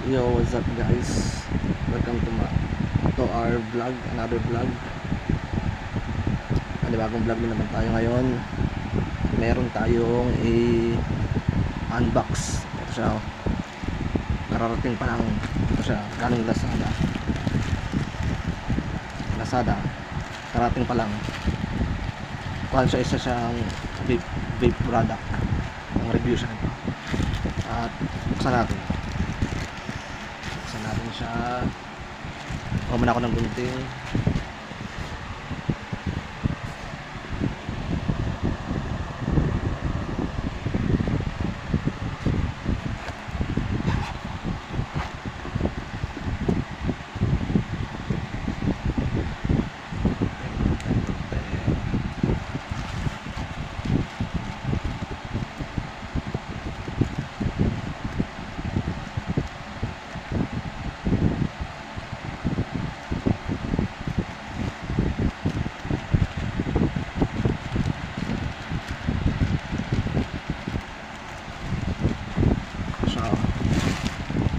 Yo, what's up guys? Welcome to our vlog, another vlog. Bagong vlog na naman tayo ngayon. Meron tayong unbox. Ito siya. Kararating pa lang. Ito siya, galing Lazada. Karating pa lang. Kuhan siya, isa siyang vape product. Ang review siya nito. At buksan natin siya. Muna ako ng gunting.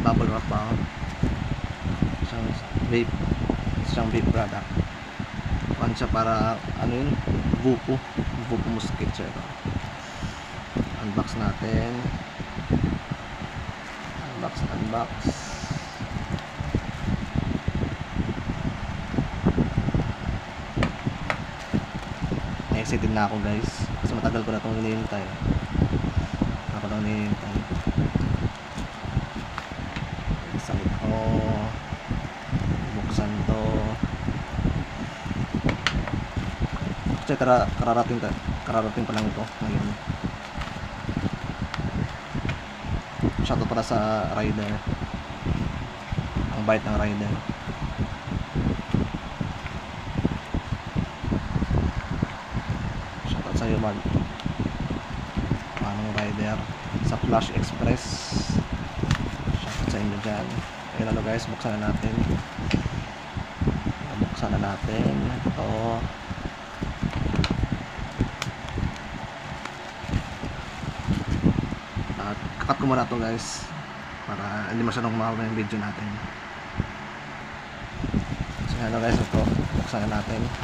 Bubble wrap pa. Isang vape product. Kuhan siya para ano yun, Vupo Musket siya ito. Unbox natin. Unbox. Excited na ako guys, kasi matagal ko na itong hinihintay. Isang ito, buksan to. Kasi kararating pa lang ito ngayon. Shoutout para sa rider, ang bait ng rider. Shoutout sa iyo manong rider sa Flash Express. Shoutout sa inyo dyan. Ayun ano guys, buksan na natin ito. At kakat ko muna ito guys, para hindi masyadong mahaba yung video natin. So ano guys, ito buksan na natin ito.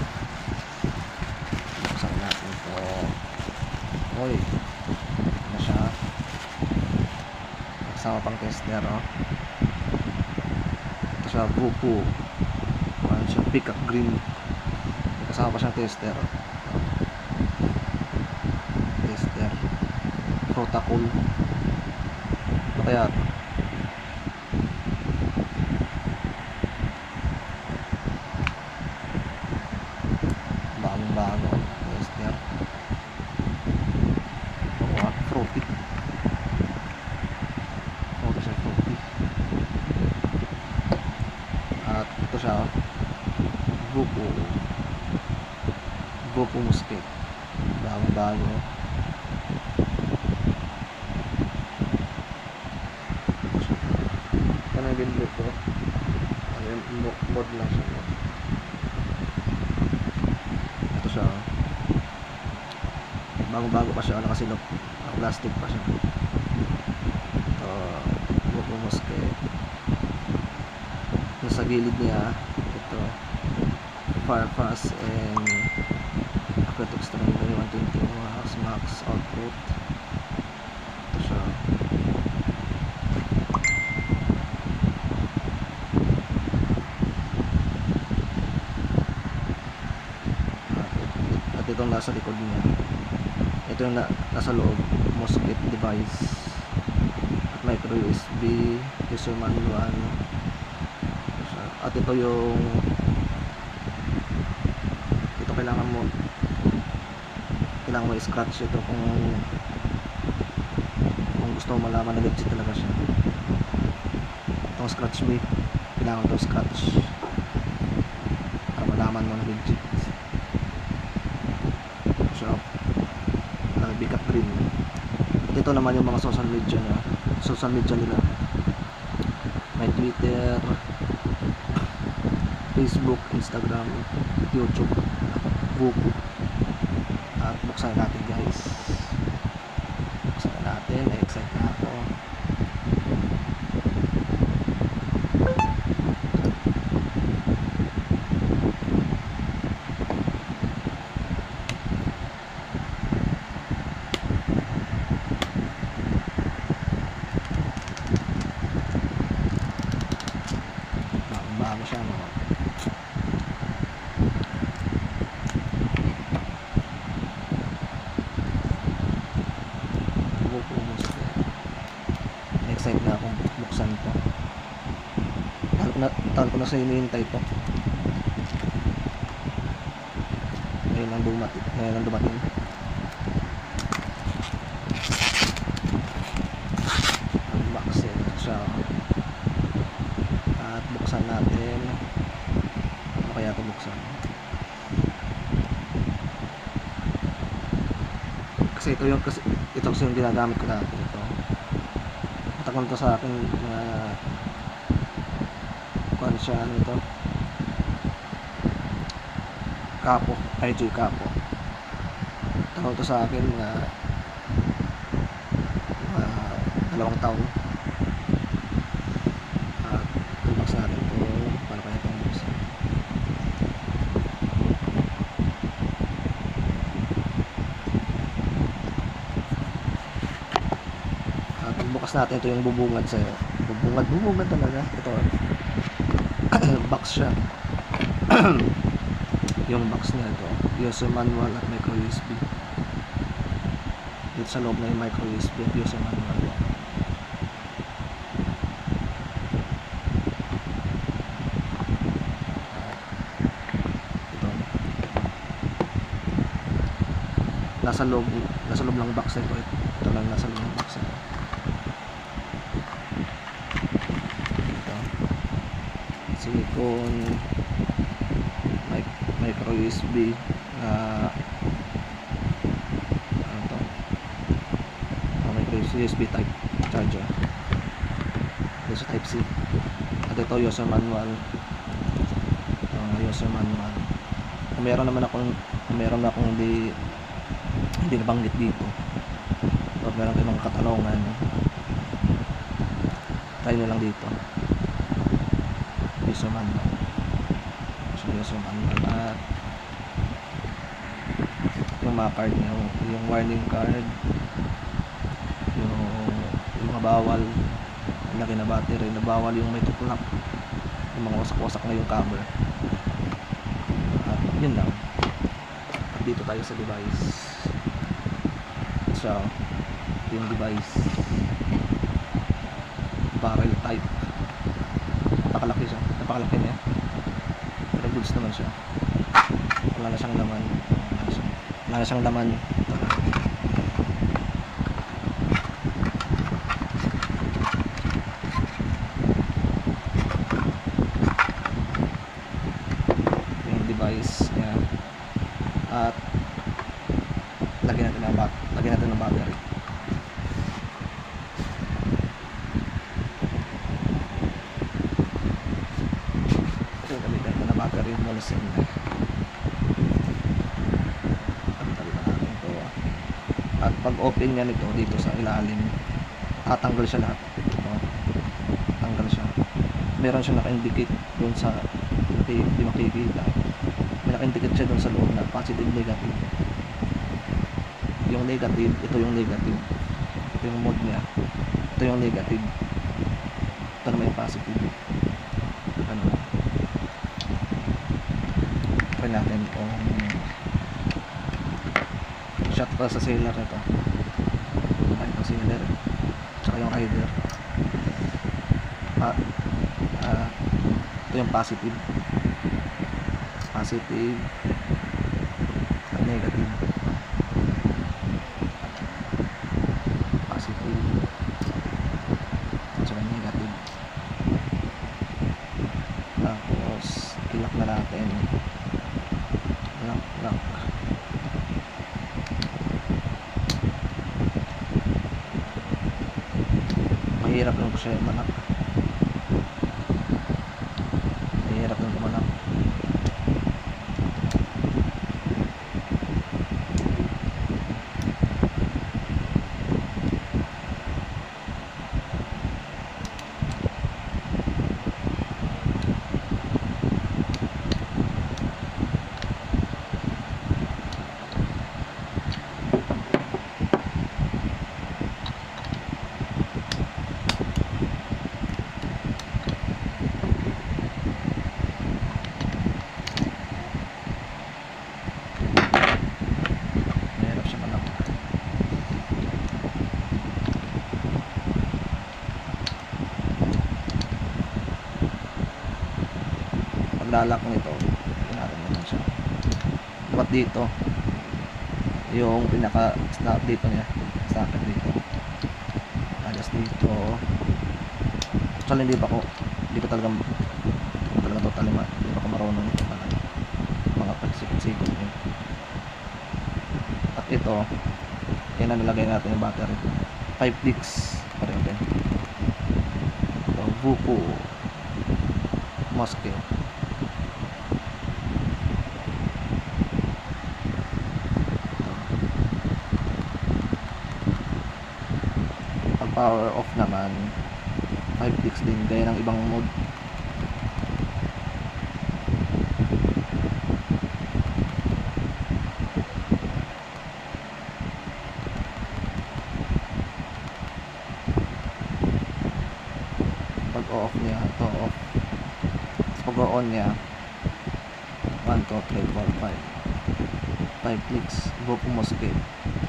Oy, ano siya, kasama pang tester oh. Ito siya, Vupo. Ano siya, Peacock Green. Kasama pa siyang tester. Protocol. Ano kaya ito? Bagong tester. Fruity. Ito siya, fruity. At ito siya, Vupo Musket. Bago. Ito na yung binili ko. Mod lang siya. Ito siya. Bago pa siya. Nakasilok. Plastic pa siya. Ito. Vupo Musket. Nasa gilid niya. Ito. Firefast and Aquatic Strand 120 max output. Ito siya. At itong nasa likod niya, ito yung nasa loob, Musket device at micro USB, user manual. At ito yung kailangan mo i-scratch ito kung gusto mo malaman na legit talaga siya. Itong scratch bit, kailangan ito scratch para malaman mo na legit. So, Peacock Green. At ito naman yung mga social media nila. May Twitter, Facebook, Instagram, YouTube, Vupo. At buksan natin guys. Excited na ako. taon ko na sa hinihintay to. Ngayon ang dumating. Unboxing siya. At buksan natin. Ano kaya ito buksan? Kasi ito yung ginagamit ko dati. Ito. Matagal to sa akin na kuan siya nito. Kapo, IG Kapo. Tagal to sa akin na 2 taon. At unbox natin ito. Paano kaya itong buksan? At bukas natin ito yung bubungad sa'yo. Bubungad talaga. Ito. Box siya. Yung box niya ito. User manual at micro USB. Dito sa loob na yung micro USB at user manual. Nasa loob ng box ito. Ito lang nasa loob ng box ito. Ito. Silicone micro USB na ano to? Micro USB type charger. Ito sa type C. At ito user manual. User manual. Kung meron na akong hindi nabanggit dito. Pag meron kayong mga katanungan, try nyo lang dito. User manual. User manual at yung mga card nyo, yung warning card, yung mga bawal, ang laki na battery, na bawal yung may tuklap, yung mga wasak-wasak na yung cover. At yun lang. At dito tayo sa device. So, yung device barrel type, napakalaki niya, pero goods naman siya. Wala na siyang laman. Yung device niya. At lagyan natin ng battery. Ito yung gamitin ko na battery mula sa inyo. At pag open niya nito dito sa ilalim, tatanggal siya lahat. Ito, tanggal siya. Meron siya naka-indicate doon sa hindi makikita. May naka-indicate siya doon sa loob na positive, negative. Yung negative, ito yung negative. Ito yung mode niya. Ito yung negative. Ito naman yung positive. Ano? Try natin kung shot pa sa sealer nito. Yung sealer. Tsaka yung rider. Ito yung positive. Positive. At negative. Tsaka negative. Tapos ilak na natin. Lock. Mahirap lang siya malak. paglalak nito, natin naman siya. Dapat dito yung pinaka snap dito niya, socket dito, adjust dito. Actually hindi pa talaga totally hindi pa ako marunong ito pala, mga pagsikot-sikot yun. At ito, yan ang nilagay natin yung battery, 5 clicks pa rin din. Ito, Vupu Mosque. Pag power off naman, 5 clicks din, gaya ng ibang mode. Pag off niya, ito off. Pag on niya, 1, 2, 3, 4, 5 clicks, Vupu Mosque,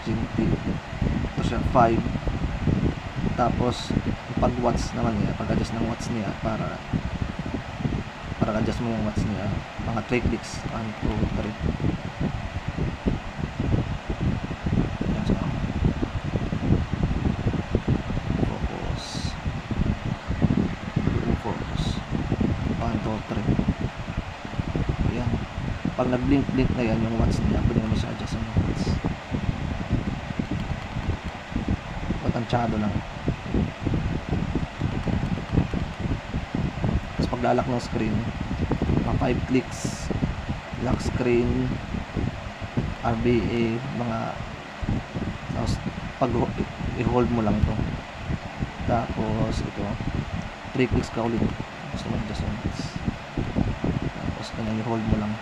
GT. Ito siya, 5. Tapos pag watts naman niya, pag adjust ng watts niya, para adjust mo yung watts niya, mga 3 clicks, 1, 2, 3. Yan siya. Focus 1, 2, 3. Yan. Pag nag-blink na yan yung watts niya, pwede naman siya adjust yung watts. Patansyado lang. Paglalak ng screen, mga 5 clicks, lock screen, RBA, mga tapos pag i-hold mo lang to, tapos ito 3 clicks ka ulit, gusto mo adjust tapos ganyan i-hold mo lang,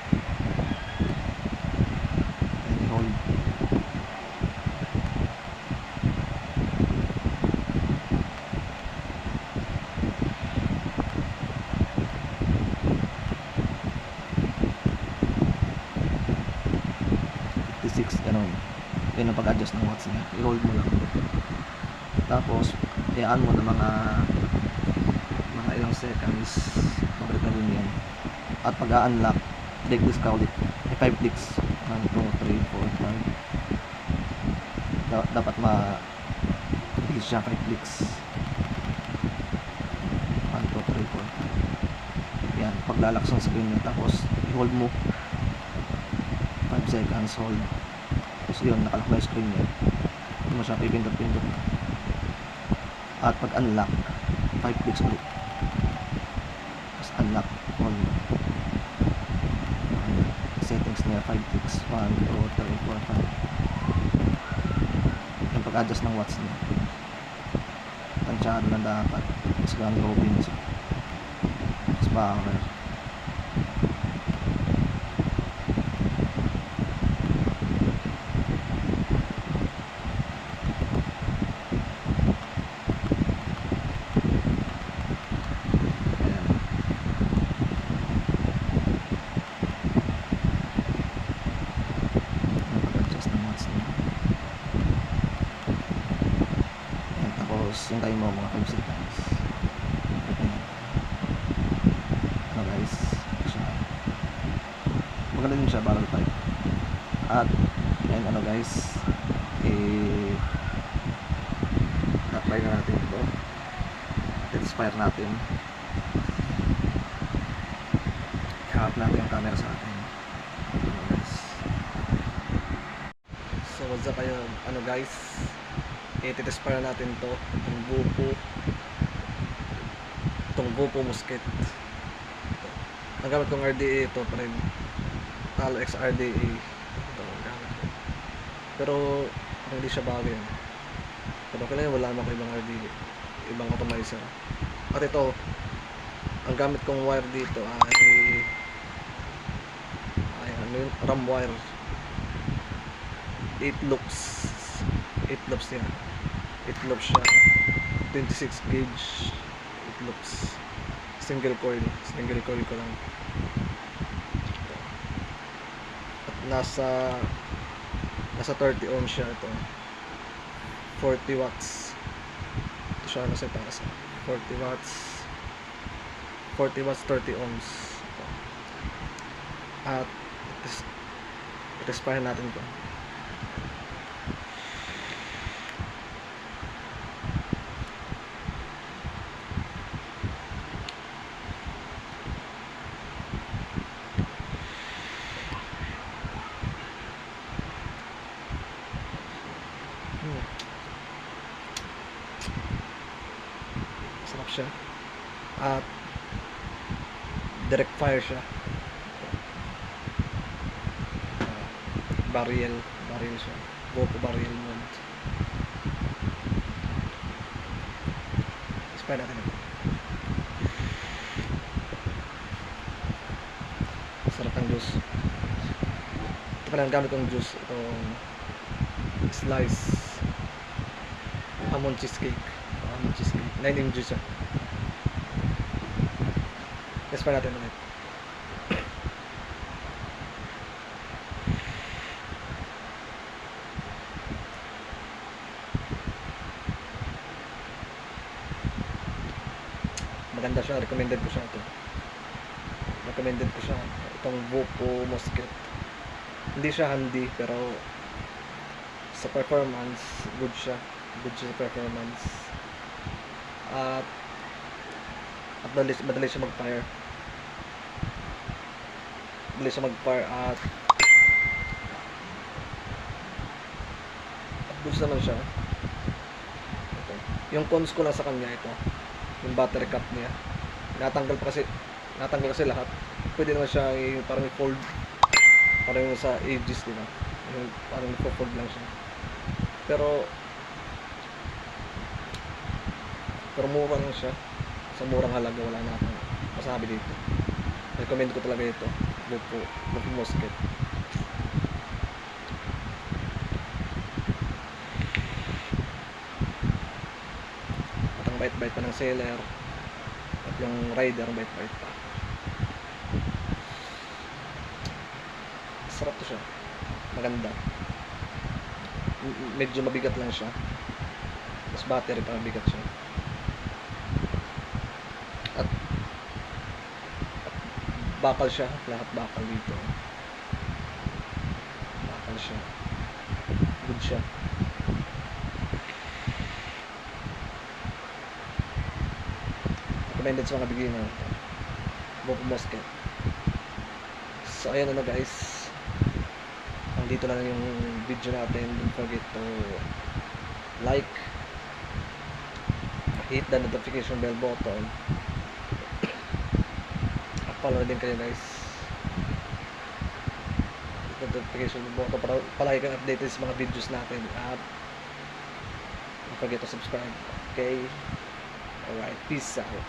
i-hold. 56, ganun. Yan ang pag-adjust ng watts niya, i-hold mo lang. Tapos i-on mo na mga ilang seconds, mabalik na rin yan. At pag-unlock, 3 clicks ka ulit, 5 clicks, 1, 2, 3, 4, 5. Dapat bilis siya, 5 clicks, 1, 2, 3, 4, 5. Yan, paglalak sa screen niya, tapos i-hold mo 5 seconds, hold. Tapos yun, nakalak na yung screen niya, hindi mo siya pipindot-pindot. At pag unlock, 5 clicks ulit, tapos unlock, hold. Settings niya, 5 clicks, 1, 2, 3, 4, 5. Yung pag-adjust ng watts niya, tansyado na dapat. Tapos lang loading siya, tapos power. Hintayin mo mga 5 seconds. Ano guys, maganda din siya, barrel type. At yan, ano guys, apply na natin ito, expire natin, harap natin yung camera sa atin. Ano guys, so what's up kayo, ano guys, i-test para natin to, itong Vupu Mosque. Ang gamit kong RDA ito pa rin, Halo X RDA ito ang gamit ko, pero hindi siya bagay yan. Pero okay lang yun, wala naman ko ibang RDA, ibang atomizer. At ito, ang gamit kong wire dito ay ano yun, RAM wire, 8 loops yan. 8 loops siya, 26 gauge, 8 loops, single coil ko lang. At nasa 30 ohms siya ito, 40 watts ito siya, nasa taas, 40 watts, 30 ohms ito. At i-expire natin ito. Sarap siya. At direct fire siya. Barrel siya. Vopo barrel mode. Expire natin ito. Sarap ng juice. Ito pala ang gamit kong juice. Itong slice almond cheesecake. 9 juice siya. Expire natin ulit. Maganda siya, recommended ko siya ito. Itong Vopo Musket. Hindi siya handy pero sa performance good siya sa performance. At madali siya mag-fire. At goods naman siya. Ito. Yung cons ko lang sa kanya ito. Yung battery cap niya. Natanggal kasi lahat. Pwede naman siya parang i-fold. Parang yung sa Aegis, diba? Yung parang i-fold lang siya. Pero mura lang siya. Sa murang halaga, wala na akong masabi dito. Recommend ko talaga ito. Vopo Musket. At ang bait-bait pa ng seller. At yung rider, bait-bait pa. Sarap to siya. Maganda. Medyo mabigat lang siya. Mas battery pa mabigat siya. At bakal siya. Lahat bakal dito. Bakal siya. Good siya. Recommended sa mga beginner. Vopo Musket. So ayan na guys. Dito na yung video natin. Don't forget to like, hit the notification bell button, at follow din kayo guys. Hit the notification bell button para palagi kang updated sa mga videos natin. At don't forget to subscribe. Okay, alright, peace out.